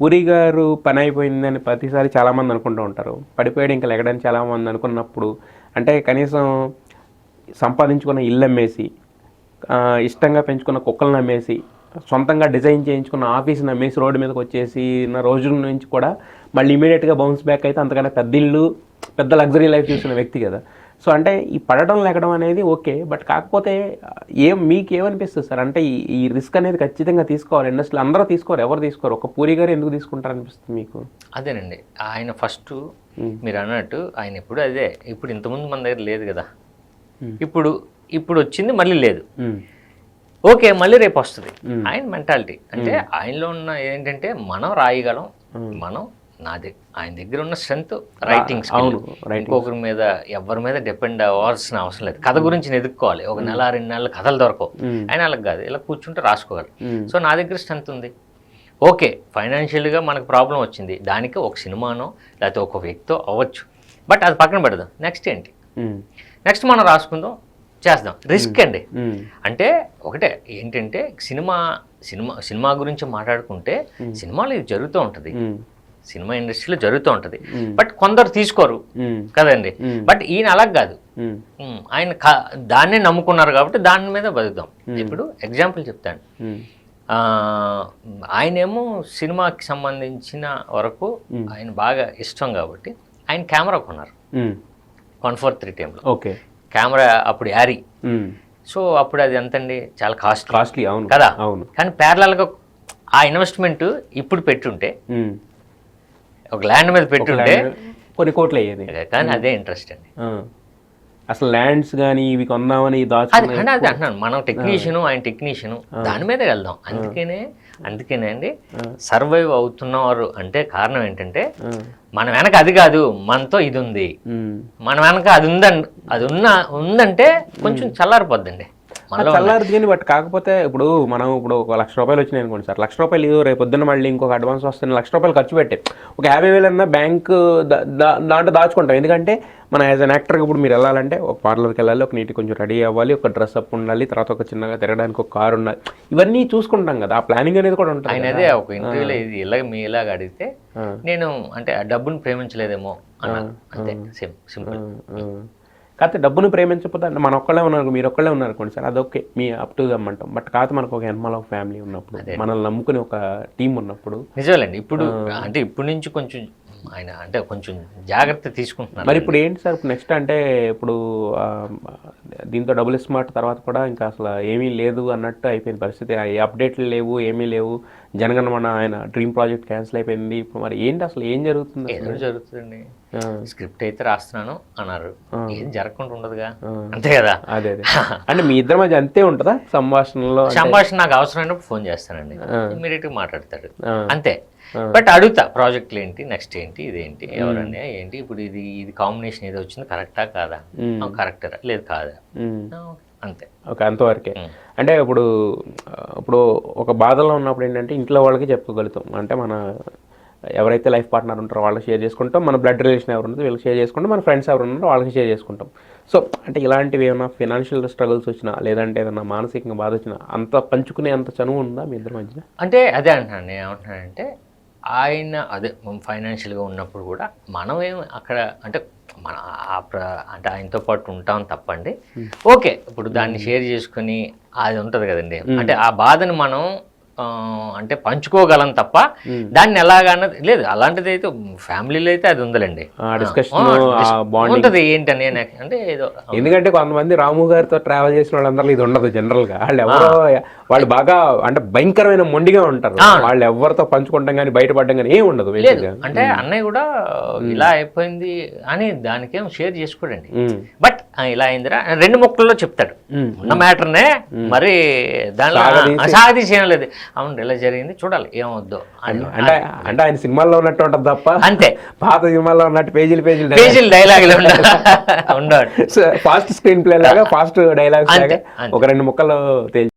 పూరి గారు పని అయిపోయిందని ప్రతిసారి చాలామంది అనుకుంటూ ఉంటారు. పడిపోయాడు ఇంకా లెగడని చాలామంది అనుకున్నప్పుడు అంటే కనీసం సంపాదించుకున్న ఇల్లు అమ్మేసి, ఇష్టంగా పెంచుకున్న కుక్కలను అమ్మేసి, సొంతంగా డిజైన్ చేయించుకున్న ఆఫీస్ని అమ్మేసి రోడ్డు మీదకి వచ్చేసి రోజుల నుంచి కూడా మళ్ళీ ఇమీడియట్గా బౌన్స్ బ్యాక్ అయితే అంతకన్నా పెద్ద ఇల్లు, పెద్ద లగ్జరీ లైఫ్ చూసిన వ్యక్తి కదా. సో అంటే ఈ పడడం లెగడం అనేది ఓకే, బట్ కాకపోతే మీకు ఏమనిపిస్తుంది సార్? అంటే ఈ రిస్క్ అనేది ఖచ్చితంగా తీసుకోవాలి, ఇండస్ట్రీలో అందరూ తీసుకోరు, ఎవరు తీసుకోరు, ఒక పూరి గారు ఎందుకు తీసుకుంటారు అనిపిస్తుంది మీకు? అదేనండి, ఆయన ఫస్ట్ మీరు అన్నట్టు ఆయన ఎప్పుడు అదే, ఇప్పుడు ఇంతకుముందు మన దగ్గర లేదు కదా, ఇప్పుడు వచ్చింది మళ్ళీ లేదు, ఓకే మళ్ళీ రేపు వస్తుంది. ఆయన మెంటాలిటీ అంటే ఆయనలో ఉన్న ఏంటంటే మనం రాయగలం, మనం ఆయన దగ్గర ఉన్న స్ట్రెంత్ రైటింగ్ స్కిల్, ఇంకొకరి మీద ఎవరి మీద డిపెండ్ అవ్వాల్సిన అవసరం లేదు. కథ గురించి ఎదుర్కోవాలి, ఒక నెల 2 నెలలు కథలు దొరకవు, ఆయన అలాగ కాదు, ఇలా కూర్చుంటే రాసుకోగలరు. సో నా దగ్గర స్ట్రెంత్ ఉంది, ఓకే ఫైనాన్షియల్గా మనకు ప్రాబ్లం వచ్చింది, దానికి ఒక సినిమానో లేకపోతే ఒక వ్యక్తితో అవ్వచ్చు, బట్ అది పక్కన పెడదాం, నెక్స్ట్ ఏంటి, నెక్స్ట్ మనం రాసుకుందాం, చేద్దాం, రిస్క్ అండి. అంటే ఒకటే ఏంటంటే సినిమా గురించి మాట్లాడుకుంటే సినిమాలో ఇది జరుగుతూ ఉంటుంది, సినిమా ఇండస్ట్రీలో జరుగుతూ ఉంటుంది, బట్ కొందరు తీసుకోరు కదండి. బట్ ఈయన అలాగ కాదు, ఆయన దాన్నే నమ్ముకున్నారు కాబట్టి దాని మీద బతుకుతాం. ఇప్పుడు ఎగ్జాంపుల్ చెప్తాను, ఆయనేమో సినిమాకి సంబంధించిన వరకు ఆయన బాగా ఇష్టం కాబట్టి ఆయన కెమెరా కొన్నారు 143 టైంలో. ఓకే, కెమెరా అప్పుడు యారీ, సో అప్పుడు అది ఎంతండి, చాలా కాస్ట్లీ అవును కదా. అవును, కానీ ప్యారలల్గా ఆ ఇన్వెస్ట్మెంట్ ఇప్పుడు పెట్టుంటే, ఒక ల్యాండ్ మీద పెట్టుంటే కొన్ని కోట్లు అయ్యేది. కానీ అదే ఇంట్రెస్ట్ అండి, అసలు ల్యాండ్స్ కానీ ఇవి కొందామని అదే అంటున్నాను, మనం టెక్నీషియను ఆయన టెక్నీషియను దాని మీదే వెళ్దాం. అందుకనే అండి సర్వైవ్ అవుతున్నారు అంటే కారణం ఏంటంటే మన వెనక అది కాదు, మనతో ఇది ఉంది, మన వెనక అది ఉందంటే కొంచెం చల్లారిపోద్దండి, చల్లారదు. కానీ బట్ కాకపోతే ఇప్పుడు మనం ఇప్పుడు ఒక ₹1,00,000 వచ్చినాయి అనుకోండి సార్, ₹1,00,000 రేపు పొద్దున్న మళ్ళీ ఇంకొక అడ్వాన్స్ వస్తుంది, ₹1,00,000 ఖర్చు పెట్టే ఒక 50,000 అన్నా బ్యాంక్ దాంట్లో దాచుకుంటాం. ఎందుకంటే మన యాజ్ అన్ యాక్టర్గా ఇప్పుడు మీరు వెళ్ళాలంటే ఒక పార్లర్కి వెళ్ళాలి, ఒక నీటి కొంచెం రెడీ అవ్వాలి, ఒక డ్రెస్ అప్ ఉండాలి, తర్వాత ఒక చిన్నగా తిరగడానికి ఒక కారు ఉండాలి, ఇవన్నీ చూసుకుంటాం కదా, ఆ ప్లానింగ్ అనేది కూడా ఉంటుంది. ఆయన అదే ఒక ఇంటర్వ్యూలో ఇది ఇలాగ అడిగితే నేను అంటే ఆ డబ్బును ప్రేమించలేదేమో అన్నాను, అంతే సింపుల్. కాకపోతే డబ్బును ప్రేమించకపోతే అంటే మన ఒక్కళ్ళే ఉన్నారు, మీరు ఒక్కళ్ళే ఉన్నారు అనుకోండి సార్, అదొకే మీ అప్ టు దమ్ అంటాం. బట్ కాకపోతే మనకు ఒక ఎన్మల్ ఆఫ్ ఫ్యామిలీ ఉన్నప్పుడు, మనల్ని నమ్ముకుని ఒక టీం ఉన్నప్పుడు నిజమేనండి. ఇప్పుడు అంటే ఇప్పటి నుంచి కొంచెం ఆయన అంటే కొంచెం జాగ్రత్త తీసుకుంటున్నారు. మరి ఇప్పుడు ఏంటి సార్ నెక్స్ట్ అంటే ఇప్పుడు దీంతో డబుల్ స్మార్ట్ తర్వాత కూడా ఇంకా అసలు ఏమీ లేదు అన్నట్టు అయిపోయింది పరిస్థితి, అప్డేట్లు లేవు, ఏమీ లేవు, జనగణమన ఆయన డ్రీమ్ ప్రాజెక్ట్ క్యాన్సిల్ అయిపోయింది. ఇప్పుడు మరి ఏంటి అసలు ఏం జరుగుతుంది? ఏదో జరుగుతుందండి, స్క్రిప్ట్ అయితే రాస్తున్నాను అన్నారు, ఏం జరగకుండా ఉండదుగా, అంతే కదా. అదే అంటే మీ ఇద్దరి మధ్య అంతే ఉంటుందా సంభాషణ? నాకు అవసరమైనప్పుడు ఫోన్ చేస్తానండి, ఇమ్మీడియట్గా మాట్లాడతాడు అంతే. బట్ అడుగుతా ప్రాజెక్టులు ఏంటి, నెక్స్ట్ ఏంటి, ఇదేంటి, ఎవరండి ఏంటి, ఇప్పుడు ఇది కాంబినేషన్ ఏదో వచ్చింది కరెక్టా కాదా, కరెక్టరా లేదు కాదా, అంతే. ఓకే, అంతవరకే. అంటే ఇప్పుడు ఒక బాధలో ఉన్నప్పుడు ఏంటంటే ఇంట్లో వాళ్ళకి చెప్పుకోగలుగుతాం, అంటే మన ఎవరైతే లైఫ్ పార్ట్నర్ ఉంటారో వాళ్ళకి షేర్ చేసుకుంటాం, మన బ్లడ్ రిలేషన్ ఎవరు ఉంటుందో వీళ్ళకి షేర్ చేసుకుంటాం, మన ఫ్రెండ్స్ ఎవరు ఉన్నారో వాళ్ళకి షేర్ చేసుకుంటాం. సో అంటే ఇలాంటివి ఏమైనా ఫైనాన్షియల్ స్ట్రగుల్స్ వచ్చినా లేదంటే ఏదైనా మానసికంగా బాధ వచ్చినా అంత పంచుకునే అంత చనువు ఉందా మీ ఇద్దరి మధ్య? అంటే అదే అంటున్నాను, నేను ఏమంటున్నానంటే ఆయన అదే ఫైనాన్షియల్గా ఉన్నప్పుడు కూడా మనమేం అక్కడ అంటే మన అంటే ఆయనతో పాటు ఉంటాం తప్పండి. ఓకే ఇప్పుడు దాన్ని షేర్ చేసుకుని అది ఉంటుంది కదండి, అంటే ఆ బాధని మనం అంటే పంచుకోగలం తప్ప దాన్ని ఎలాగన్నది లేదు. అలాంటిది అయితే ఫ్యామిలీలో అయితే అది ఉందండి, ఉంటది ఏంటని అంటే ఏదో. ఎందుకంటే కొంతమంది రాము గారితో ట్రావెల్ చేసిన వాళ్ళందరూ ఇది ఉండదు జనరల్ గా, వాళ్ళు బాగా అంటే భయంకరమైన మొండిగా ఉంటారు, వాళ్ళు ఎవరితో పంచుకుంటాం కానీ బయటపడడం కానీ ఏం ఉండదు. అంటే అన్నయ్య కూడా ఇలా అయిపోయింది అని దానికేం షేర్ చేసుకోడండి, బట్ ఇలా అయిందిరా 2 ముక్కల్లో చెప్తాడు ఉన్న మ్యాటర్నే, మరి దానిలో సాగదీ చేయలేదు, అవును ఇలా జరిగింది చూడాలి ఏమవుద్దో అంటే ఆయన సినిమాల్లో ఉన్నట్టు ఉంటుంది తప్ప అంతే, పాత సినిమాల్లో ఉన్నట్టు పేజీలు డైలాగులు ఉండవు, ఫాస్ట్ స్క్రీన్ ప్లే లాగా ఫాస్ట్ డైలాగ్స్ లాగా ఒక 2 ముక్కలు